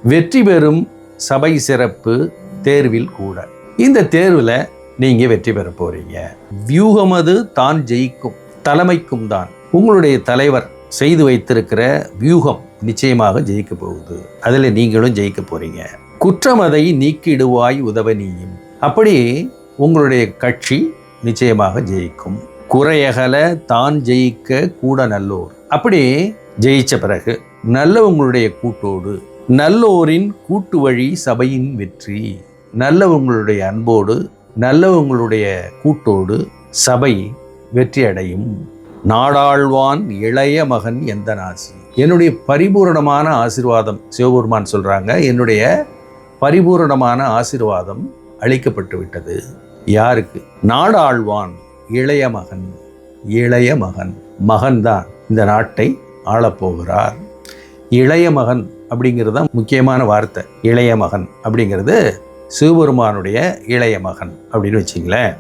வெற்றி பெறும் சபை சிறப்பு தேர்வில் கூட. இந்த தேர்வில் நீங்க வெற்றி பெற போறீங்க. வியூகமது தான் ஜெயிக்கும் தலைமைக்கும் தான். உங்களுடைய தலைவர் செய்து வைத்திருக்கிற வியூகம் நிச்சயமாக ஜெயிக்க போகுது. அதுல நீங்களும் ஜெயிக்க போறீங்க. குற்றமதை நீக்கிடுவாய் உதவனியும். அப்படி உங்களுடைய கட்சி நிச்சயமாக ஜெயிக்கும். குறையகல தான் ஜெயிக்க கூட நல்லோர். அப்படி ஜெயிச்ச பிறகு நல்லவங்களுடைய கூட்டோடு, நல்லோரின் கூட்டு வழி சபையின் வெற்றி. நல்லவங்களுடைய அன்போடு, நல்லவங்களுடைய கூட்டோடு சபை வெற்றி அடையும். நாடாழ்வான் இளைய மகன் எந்த நாசி. என்னுடைய பரிபூரணமான ஆசீர்வாதம், சிவபெருமான் சொல்றாங்க, என்னுடைய பரிபூரணமான ஆசீர்வாதம் அளிக்கப்பட்டு விட்டது. யாருக்கு? நாடாழ்வான் இளைய மகன். இளைய மகன், மகன்தான் இந்த நாட்டை ஆளப்போகிறார். இளைய மகன் அப்படிங்கிறது தான் முக்கியமான வார்த்தை. இளைய மகன் அப்படிங்கிறது சிவபெருமானுடைய இளைய மகன் அப்படின்னு வச்சிங்களேன்.